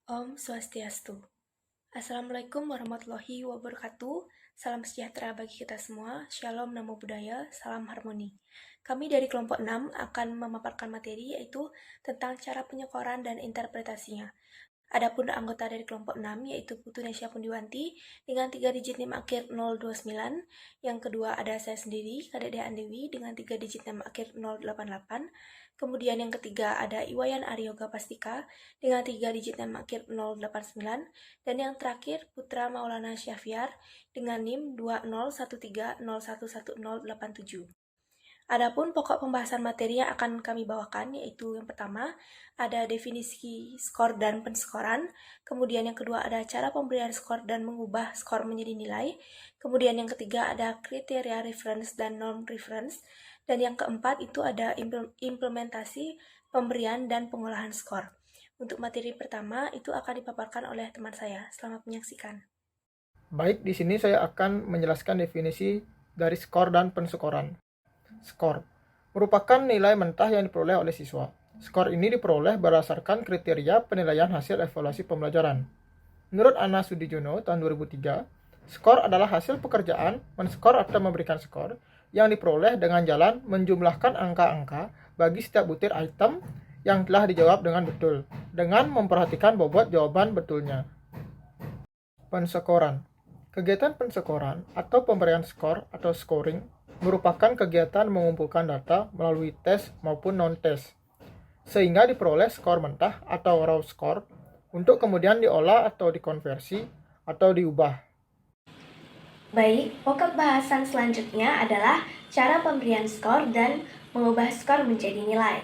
Om Swastiastu. Assalamualaikum warahmatullahi wabarakatuh. Salam sejahtera bagi kita semua. Shalom, namo buddhaya, salam harmoni. Kami dari kelompok 6 akan memaparkan materi yaitu tentang cara penyekoran dan interpretasinya. Adapun anggota dari kelompok 6 yaitu Putu Nesya Pundiwanti dengan 3 digit NIM akhir 029. Yang kedua ada saya sendiri, Kadek Deha Andewi dengan 3 digit NIM akhir 088. Kemudian yang ketiga ada Iwayan Aryoga Pastika dengan 3 digit NIM akhir 089. Dan yang terakhir Putra Maulana Syafiar dengan NIM 2013011087. Adapun pokok pembahasan materi yang akan kami bawakan yaitu yang pertama ada definisi skor dan penskoran, kemudian yang kedua ada cara pemberian skor dan mengubah skor menjadi nilai, kemudian yang ketiga ada kriteria reference dan non reference, dan yang keempat itu ada implementasi pemberian dan pengolahan skor. Untuk materi pertama itu akan dipaparkan oleh teman saya. Selamat menyaksikan. Baik, di sini saya akan menjelaskan definisi dari skor dan penskoran. Skor merupakan nilai mentah yang diperoleh oleh siswa. Skor ini diperoleh berdasarkan kriteria penilaian hasil evaluasi pembelajaran. Menurut Ana Sudijono tahun 2003, skor adalah hasil pekerjaan men-skor atau memberikan skor yang diperoleh dengan jalan menjumlahkan angka-angka bagi setiap butir item yang telah dijawab dengan betul, dengan memperhatikan bobot jawaban betulnya. Penskoran. Kegiatan penskoran atau pemberian skor atau scoring merupakan kegiatan mengumpulkan data melalui tes maupun non-tes, sehingga diperoleh skor mentah atau raw score untuk kemudian diolah atau dikonversi atau diubah. Baik, pokok bahasan selanjutnya adalah cara pemberian skor dan mengubah skor menjadi nilai.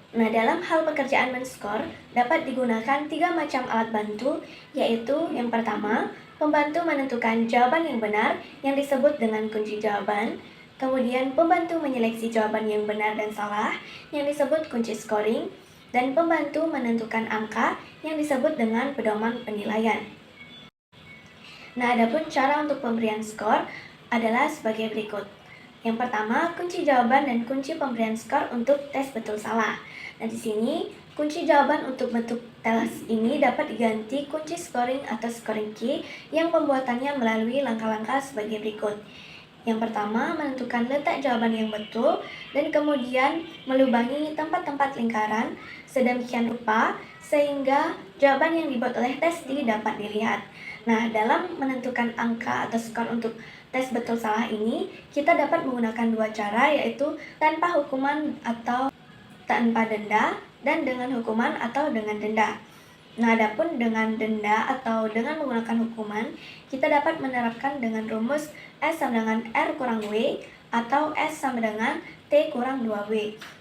Nah, dalam hal pekerjaan men-skor dapat digunakan 3 macam alat bantu, yaitu yang pertama, pembantu menentukan jawaban yang benar yang disebut dengan kunci jawaban. Kemudian pembantu menyeleksi jawaban yang benar dan salah yang disebut kunci scoring. Dan pembantu menentukan angka yang disebut dengan pedoman penilaian. Nah, adapun cara untuk pemberian skor adalah sebagai berikut. Yang pertama, kunci jawaban dan kunci pemberian skor untuk tes betul salah. Nah, di sini kunci jawaban untuk bentuk tes ini dapat diganti kunci scoring atau scoring key yang pembuatannya melalui langkah-langkah sebagai berikut. Yang pertama, menentukan letak jawaban yang betul dan kemudian melubangi tempat-tempat lingkaran sedemikian rupa sehingga jawaban yang dibuat oleh testi dapat dilihat. Nah, dalam menentukan angka atau skor untuk tes betul salah ini, kita dapat menggunakan 2 cara, yaitu tanpa hukuman atau tanpa denda, dan dengan hukuman atau dengan denda. Nah, adapun dengan denda atau dengan menggunakan hukuman, kita dapat menerapkan dengan rumus S sama dengan R kurang W atau S sama dengan T kurang 2W,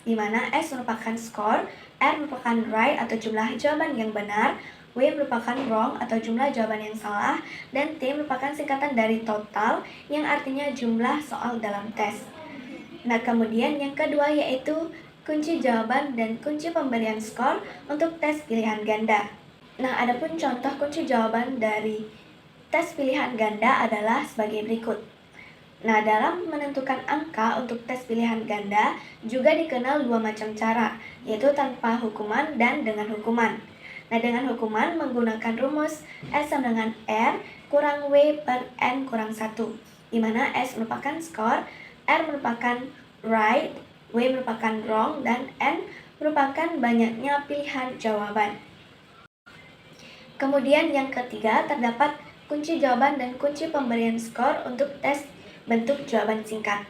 di mana S merupakan skor, R merupakan right atau jumlah jawaban yang benar, W merupakan wrong atau jumlah jawaban yang salah, dan T merupakan singkatan dari total yang artinya jumlah soal dalam tes. Nah, kemudian yang kedua yaitu kunci jawaban dan kunci pemberian skor untuk tes pilihan ganda. Nah, adapun contoh kunci jawaban dari tes pilihan ganda adalah sebagai berikut. Nah, dalam menentukan angka untuk tes pilihan ganda juga dikenal 2 macam cara, yaitu tanpa hukuman dan dengan hukuman. Nah, dengan hukuman menggunakan rumus S sama dengan R kurang W per N kurang 1, di mana S merupakan skor, R merupakan right, W merupakan wrong, dan N merupakan banyaknya pilihan jawaban. Kemudian yang ketiga, terdapat kunci jawaban dan kunci pemberian skor untuk tes bentuk jawaban singkat.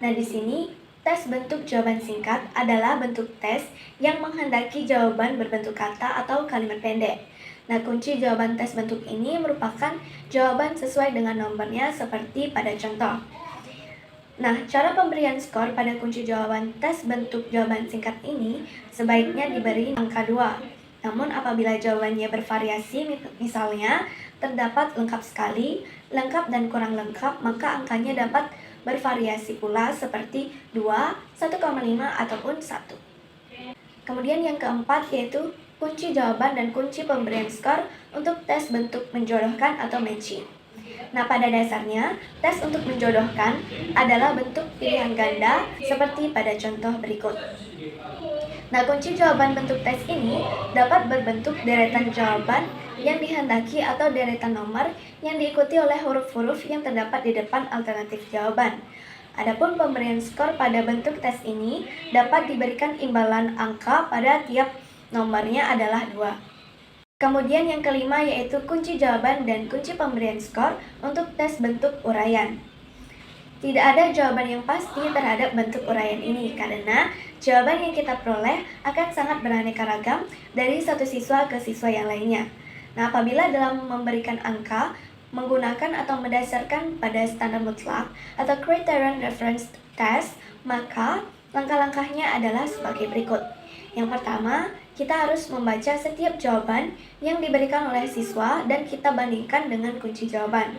Nah, di sini tes bentuk jawaban singkat adalah bentuk tes yang menghendaki jawaban berbentuk kata atau kalimat pendek. Nah, kunci jawaban tes bentuk ini merupakan jawaban sesuai dengan nomornya seperti pada contoh. Nah, cara pemberian skor pada kunci jawaban tes bentuk jawaban singkat ini sebaiknya diberi angka 2. Namun apabila jawabannya bervariasi, misalnya terdapat lengkap sekali, lengkap dan kurang lengkap, maka angkanya dapat bervariasi pula seperti 2, 1,5 ataupun 1. Kemudian yang keempat yaitu kunci jawaban dan kunci pemberian skor untuk tes bentuk menjodohkan atau matching. Nah, pada dasarnya, tes untuk menjodohkan adalah bentuk pilihan ganda seperti pada contoh berikut. Nah, kunci jawaban bentuk tes ini dapat berbentuk deretan jawaban yang dihendaki atau deretan nomor yang diikuti oleh huruf-huruf yang terdapat di depan alternatif jawaban. Adapun pemberian skor pada bentuk tes ini dapat diberikan imbalan angka pada tiap nomornya adalah 2. Kemudian yang kelima yaitu kunci jawaban dan kunci pemberian skor untuk tes bentuk uraian. Tidak ada jawaban yang pasti terhadap bentuk uraian ini karena jawaban yang kita peroleh akan sangat beraneka ragam dari satu siswa ke siswa yang lainnya. Nah, apabila dalam memberikan angka menggunakan atau mendasarkan pada standar mutlak atau criterion reference test, maka langkah-langkahnya adalah sebagai berikut. Yang pertama, kita harus membaca setiap jawaban yang diberikan oleh siswa dan kita bandingkan dengan kunci jawaban.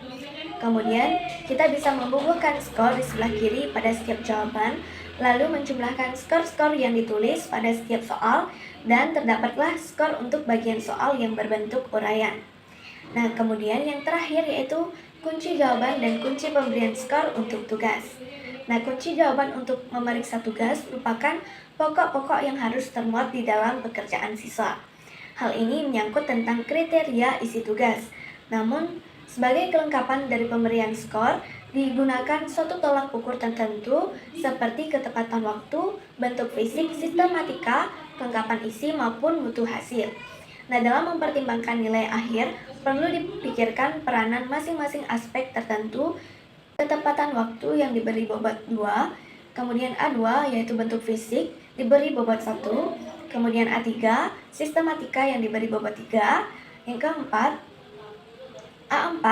Kemudian, kita bisa membubuhkan skor di sebelah kiri pada setiap jawaban, lalu menjumlahkan skor-skor yang ditulis pada setiap soal, dan terdapatlah skor untuk bagian soal yang berbentuk uraian. Nah, kemudian yang terakhir yaitu kunci jawaban dan kunci pemberian skor untuk tugas. Nah, kunci jawaban untuk memeriksa tugas merupakan pokok-pokok yang harus termuat di dalam pekerjaan siswa. Hal ini menyangkut tentang kriteria isi tugas. Namun, sebagai kelengkapan dari pemberian skor, digunakan suatu tolak ukur tertentu seperti ketepatan waktu, bentuk fisik, sistematika, kelengkapan isi, maupun mutu hasil. Nah, dalam mempertimbangkan nilai akhir, perlu dipikirkan peranan masing-masing aspek tertentu. Ketepatan waktu yang diberi bobot 2, kemudian A2 yaitu bentuk fisik diberi bobot 1, kemudian A3 sistematika yang diberi bobot 3, yang keempat A4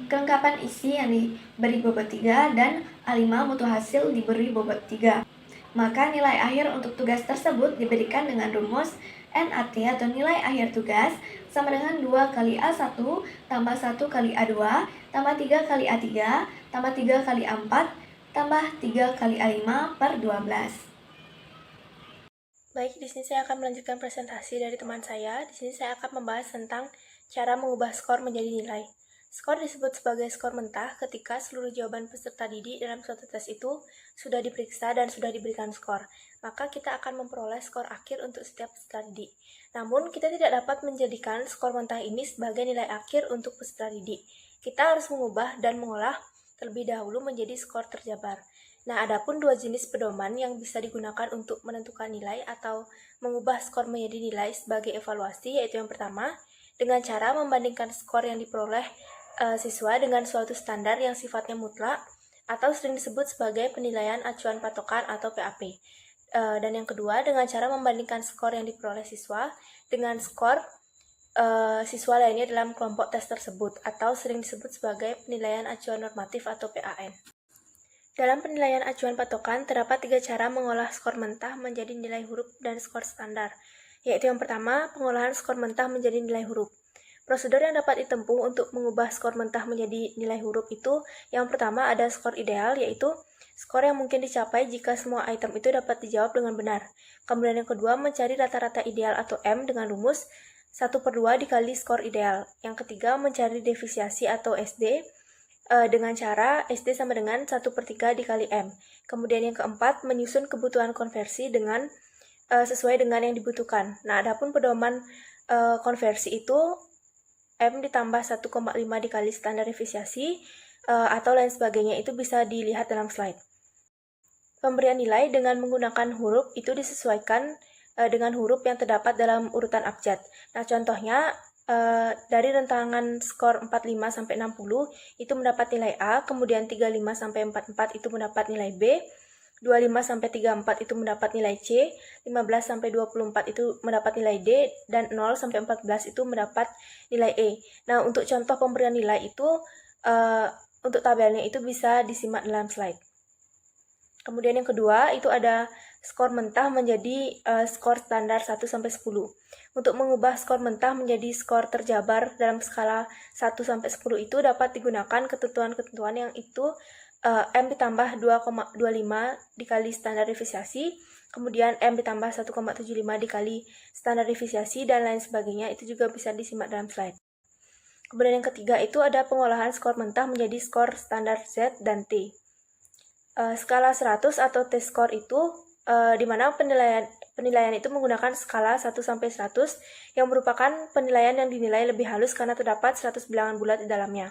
kelengkapan isi yang diberi bobot 3, dan A5 mutu hasil diberi bobot 3. Maka nilai akhir untuk tugas tersebut diberikan dengan rumus NAT atau nilai akhir tugas sama dengan 2 kali A1 tambah 1 kali A2 tambah 3 kali A3 tambah 3 kali A4 tambah 3 kali A5 per 12. Baik, di sini saya akan melanjutkan presentasi dari teman saya. Di sini saya akan membahas tentang cara mengubah skor menjadi nilai. Skor disebut sebagai skor mentah ketika seluruh jawaban peserta didik dalam suatu tes itu sudah diperiksa dan sudah diberikan skor. Maka kita akan memperoleh skor akhir untuk setiap peserta didik. Namun, kita tidak dapat menjadikan skor mentah ini sebagai nilai akhir untuk peserta didik. Kita harus mengubah dan mengolah terlebih dahulu menjadi skor terjabar. Nah, adapun dua jenis pedoman yang bisa digunakan untuk menentukan nilai atau mengubah skor menjadi nilai sebagai evaluasi, yaitu yang pertama, dengan cara membandingkan skor yang diperoleh siswa dengan suatu standar yang sifatnya mutlak atau sering disebut sebagai penilaian acuan patokan atau PAP. Dan yang kedua, dengan cara membandingkan skor yang diperoleh siswa dengan skor siswa lainnya dalam kelompok tes tersebut atau sering disebut sebagai penilaian acuan normatif atau PAN. Dalam penilaian acuan patokan, terdapat 3 cara mengolah skor mentah menjadi nilai huruf dan skor standar, yaitu yang pertama, pengolahan skor mentah menjadi nilai huruf. Prosedur yang dapat ditempuh untuk mengubah skor mentah menjadi nilai huruf itu, yang pertama ada skor ideal, yaitu skor yang mungkin dicapai jika semua item itu dapat dijawab dengan benar. Kemudian yang kedua, mencari rata-rata ideal atau M dengan rumus 1/2 dikali skor ideal. Yang ketiga, mencari defisiasi atau SD dengan cara SD sama dengan 1/3 dikali M. Kemudian yang keempat, menyusun kebutuhan konversi dengan sesuai dengan yang dibutuhkan. Nah, adapun pedoman konversi itu M ditambah 1,5 dikali standar defisiasi atau lain sebagainya, itu bisa dilihat dalam slide. Pemberian nilai dengan menggunakan huruf itu disesuaikan dengan huruf yang terdapat dalam urutan abjad. Nah, contohnya dari rentangan skor 45 sampai 60 itu mendapat nilai A, kemudian 35 sampai 44 itu mendapat nilai B, 25 sampai 34 itu mendapat nilai C, 15 sampai 24 itu mendapat nilai D, dan 0 sampai 14 itu mendapat nilai E. Nah, untuk contoh pemberian nilai itu untuk tabelnya itu bisa disimak dalam slide. Kemudian yang kedua itu ada skor mentah menjadi skor standar 1 sampai 10. Untuk mengubah skor mentah menjadi skor terjabar dalam skala 1 sampai 10 itu dapat digunakan ketentuan-ketentuan yang itu M ditambah 2,25 dikali standar defisiasi, kemudian M ditambah 1,75 dikali standar defisiasi, dan lain sebagainya, itu juga bisa disimak dalam slide. Kemudian yang ketiga itu ada pengolahan skor mentah menjadi skor standar Z dan T. Skala 100 atau T-score itu di mana penilaian Penilaian itu menggunakan skala 1-100 yang merupakan penilaian yang dinilai lebih halus karena terdapat 100 bilangan bulat di dalamnya.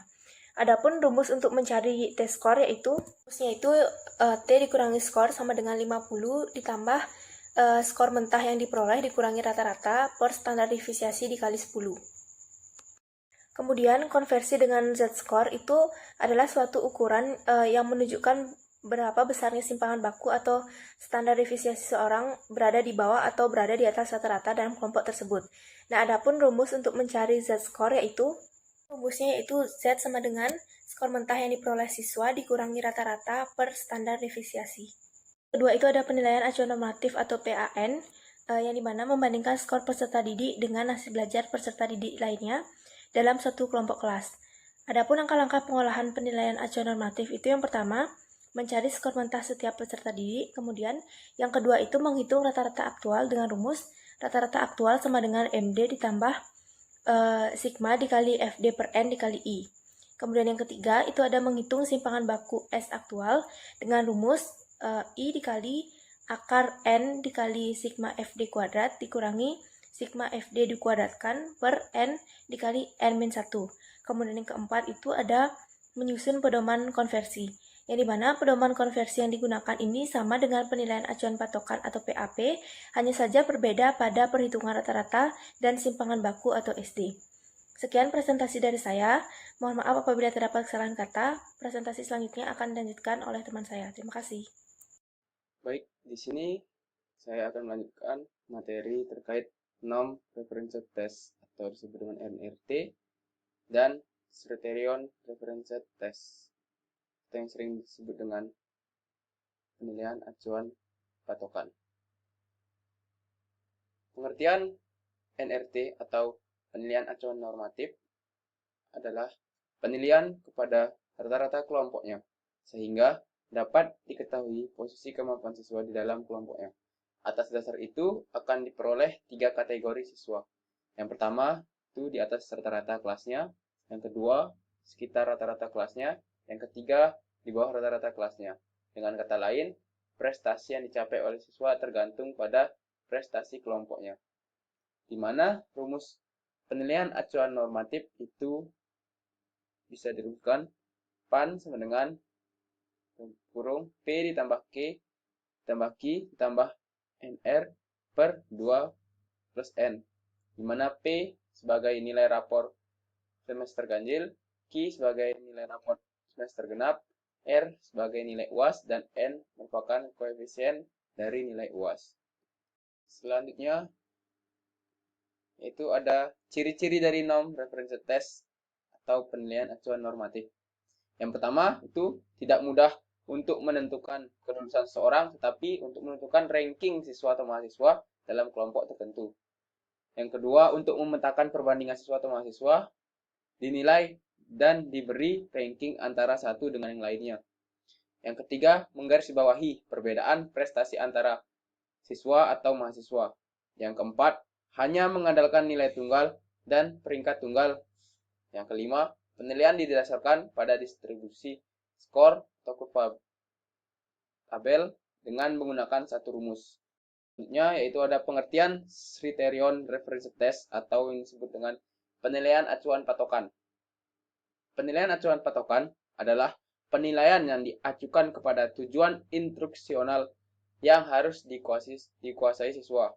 Adapun rumus untuk mencari T-score yaitu T dikurangi skor sama dengan 50 ditambah skor mentah yang diperoleh dikurangi rata-rata per standar deviasi dikali 10. Kemudian konversi dengan Z-score itu adalah suatu ukuran yang menunjukkan berapa besarnya simpangan baku atau standar deviasi seseorang berada di bawah atau berada di atas rata-rata dalam kelompok tersebut. Nah, adapun rumus untuk mencari Z-score rumusnya yaitu Z sama dengan skor mentah yang diperoleh siswa dikurangi rata-rata per standar deviasi. Kedua itu ada penilaian acuan normatif atau PAN, yang dimana membandingkan skor peserta didik dengan hasil belajar peserta didik lainnya dalam suatu kelompok kelas. Adapun langkah-langkah pengolahan penilaian acuan normatif itu yang pertama, mencari skor mentah setiap peserta didik, kemudian yang kedua itu menghitung rata-rata aktual dengan rumus rata-rata aktual sama dengan MD ditambah sigma dikali FD per N dikali I. Kemudian yang ketiga itu ada menghitung simpangan baku S aktual dengan rumus I dikali akar N dikali sigma FD kuadrat dikurangi sigma FD dikuadratkan per N dikali N-1. Kemudian yang keempat itu ada menyusun pedoman konversi, yang dimana pedoman konversi yang digunakan ini sama dengan penilaian acuan patokan atau PAP, hanya saja berbeda pada perhitungan rata-rata dan simpangan baku atau SD. Sekian presentasi dari saya. Mohon maaf apabila terdapat kesalahan kata. Presentasi selanjutnya akan dilanjutkan oleh teman saya. Terima kasih. Baik, di sini saya akan melanjutkan materi terkait norm reference test atau disebut dengan NRT dan criterion reference test atau yang sering disebut dengan penilaian acuan patokan. Pengertian NRT atau penilaian acuan normatif adalah penilaian kepada rata-rata kelompoknya sehingga dapat diketahui posisi kemampuan siswa di dalam kelompoknya. Atas dasar itu akan diperoleh 3 kategori siswa. Yang pertama itu di atas rata-rata kelasnya, yang kedua sekitar rata-rata kelasnya, yang ketiga di bawah rata-rata kelasnya. Dengan kata lain, prestasi yang dicapai oleh siswa tergantung pada prestasi kelompoknya. Di mana rumus penilaian acuan normatif itu bisa dirumuskan PAN sama dengan kurung P ditambah Q ditambah Q ditambah NR per 2 plus N, di mana P sebagai nilai rapor semester ganjil, Q sebagai nilai rapor semester genap, R sebagai nilai UAS, dan N merupakan koefisien dari nilai UAS. Selanjutnya, yaitu ada ciri-ciri dari norm reference test atau penilaian acuan normatif. Yang pertama, itu tidak mudah untuk menentukan kelulusan seseorang, tetapi untuk menentukan ranking siswa atau mahasiswa dalam kelompok tertentu. Yang kedua, untuk memetakan perbandingan siswa atau mahasiswa, dinilai dan diberi ranking antara satu dengan yang lainnya. Yang ketiga, menggarisbawahi perbedaan prestasi antara siswa atau mahasiswa. Yang keempat, hanya mengandalkan nilai tunggal dan peringkat tunggal. Yang kelima, penilaian didasarkan pada distribusi skor atau kurva tabel dengan menggunakan satu rumus. Selanjutnya yaitu ada pengertian criterion reference test atau yang disebut dengan penilaian acuan patokan. Penilaian acuan patokan adalah penilaian yang diacukan kepada tujuan instruksional yang harus dikuasai siswa.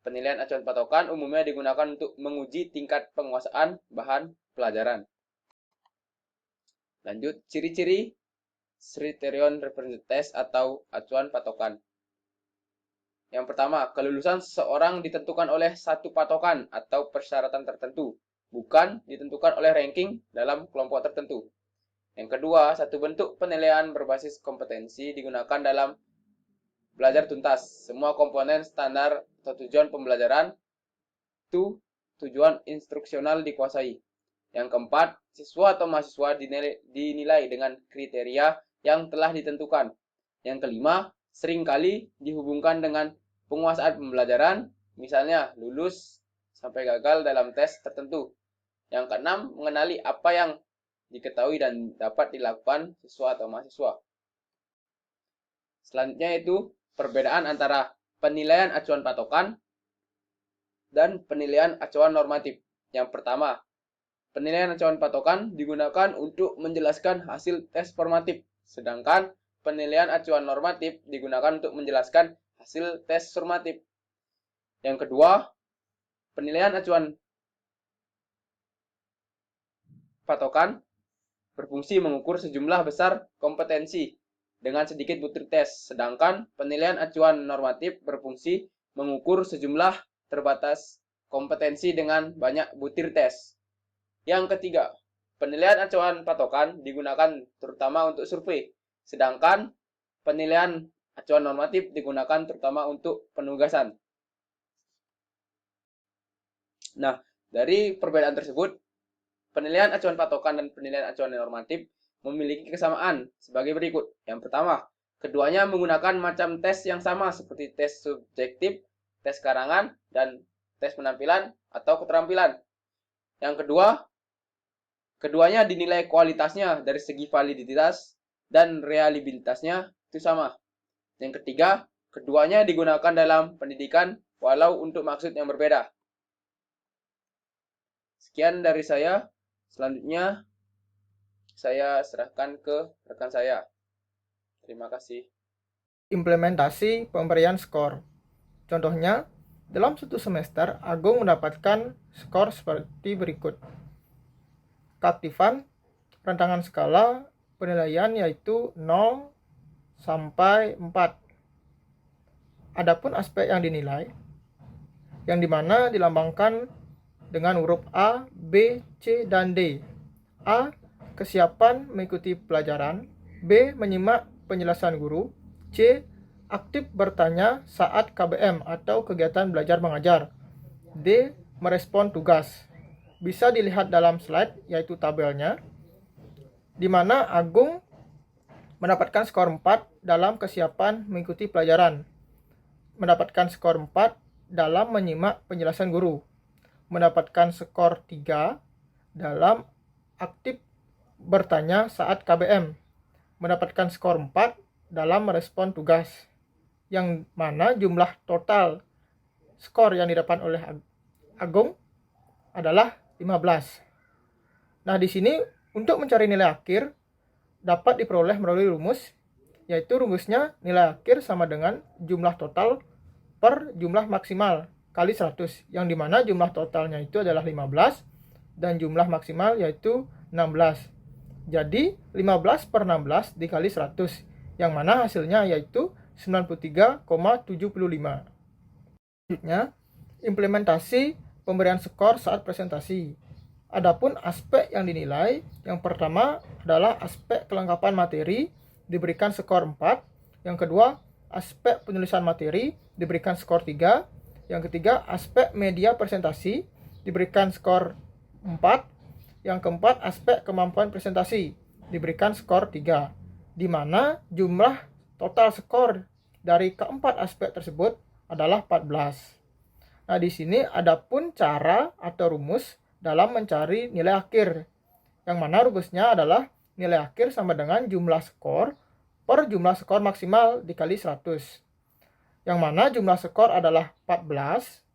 Penilaian acuan patokan umumnya digunakan untuk menguji tingkat penguasaan bahan pelajaran. Lanjut, ciri-ciri criterion reference test atau acuan patokan. Yang pertama, kelulusan seseorang ditentukan oleh satu patokan atau persyaratan tertentu, bukan ditentukan oleh ranking dalam kelompok tertentu. Yang kedua, satu bentuk penilaian berbasis kompetensi digunakan dalam belajar tuntas. Semua komponen standar atau tujuan pembelajaran itu tujuan instruksional dikuasai. Yang keempat, siswa atau mahasiswa dinilai dengan kriteria yang telah ditentukan. Yang kelima, seringkali dihubungkan dengan penguasaan pembelajaran, misalnya lulus sampai gagal dalam tes tertentu. Yang keenam, mengenali apa yang diketahui dan dapat dilakukan siswa atau mahasiswa. Selanjutnya itu perbedaan antara penilaian acuan patokan dan penilaian acuan normatif. Yang pertama, penilaian acuan patokan digunakan untuk menjelaskan hasil tes formatif, sedangkan penilaian acuan normatif digunakan untuk menjelaskan hasil tes sumatif. Yang kedua, penilaian acuan patokan berfungsi mengukur sejumlah besar kompetensi dengan sedikit butir tes, sedangkan penilaian acuan normatif berfungsi mengukur sejumlah terbatas kompetensi dengan banyak butir tes. Yang ketiga, penilaian acuan patokan digunakan terutama untuk survei, sedangkan penilaian acuan normatif digunakan terutama untuk penugasan. Nah, dari perbedaan tersebut, penilaian acuan patokan dan penilaian acuan normatif memiliki kesamaan sebagai berikut. Yang pertama, keduanya menggunakan macam tes yang sama seperti tes subjektif, tes karangan, dan tes penampilan atau keterampilan. Yang kedua, keduanya dinilai kualitasnya dari segi validitas dan reliabilitasnya itu sama. Yang ketiga, keduanya digunakan dalam pendidikan walau untuk maksud yang berbeda. Sekian dari saya. Selanjutnya, saya serahkan ke rekan saya. Terima kasih. Implementasi pemberian skor. Contohnya, dalam satu semester, Agung mendapatkan skor seperti berikut. Keaktifan, rantangan skala penilaian yaitu 0 sampai 4. Adapun aspek yang dinilai, yang dimana dilambangkan dengan huruf A, B, C, dan D. A. Kesiapan mengikuti pelajaran. B. Menyimak penjelasan guru. C. Aktif bertanya saat KBM atau kegiatan belajar mengajar. D. Merespon tugas. Bisa dilihat dalam slide, yaitu tabelnya, di mana Agung mendapatkan skor 4 dalam kesiapan mengikuti pelajaran, mendapatkan skor 4 dalam menyimak penjelasan guru, mendapatkan skor 3 dalam aktif bertanya saat KBM, mendapatkan skor 4 dalam merespon tugas, yang mana jumlah total skor yang didapat oleh Agung adalah 15. Nah, di sini untuk mencari nilai akhir dapat diperoleh melalui rumus, yaitu rumusnya nilai akhir sama dengan jumlah total per jumlah maksimal kali 100, yang dimana jumlah totalnya itu adalah 15 dan jumlah maksimal yaitu 16. Jadi 15 per 16 dikali 100, yang mana hasilnya yaitu 93,75. Selanjutnya, implementasi pemberian skor saat presentasi. Adapun aspek yang dinilai, yang pertama adalah aspek kelengkapan materi, diberikan skor 4. Yang kedua, aspek penulisan materi, diberikan skor 3. Yang ketiga, aspek media presentasi, diberikan skor 4. Yang keempat, aspek kemampuan presentasi, diberikan skor 3. Di mana jumlah total skor dari keempat aspek tersebut adalah 14. Nah, di sini adapun cara atau rumus dalam mencari nilai akhir, yang mana rumusnya adalah nilai akhir sama dengan jumlah skor per jumlah skor maksimal dikali 100, yang mana jumlah skor adalah 14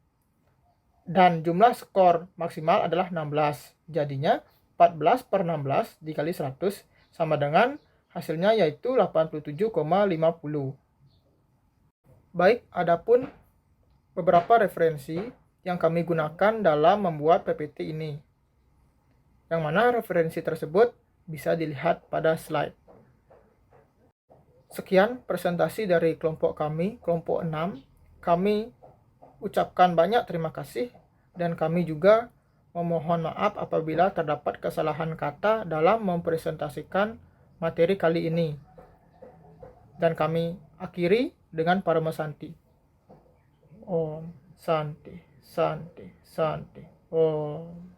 dan jumlah skor maksimal adalah 16. Jadinya 14 per 16 dikali 100 sama dengan hasilnya yaitu 87,50. Baik, adapun beberapa referensi yang kami gunakan dalam membuat PPT ini, yang mana referensi tersebut bisa dilihat pada slide. Sekian presentasi dari kelompok kami, kelompok 6. Kami ucapkan banyak terima kasih dan kami juga memohon maaf apabila terdapat kesalahan kata dalam mempresentasikan materi kali ini. Dan kami akhiri dengan Parama Santi. Om Santi, Santi, Santi. Om.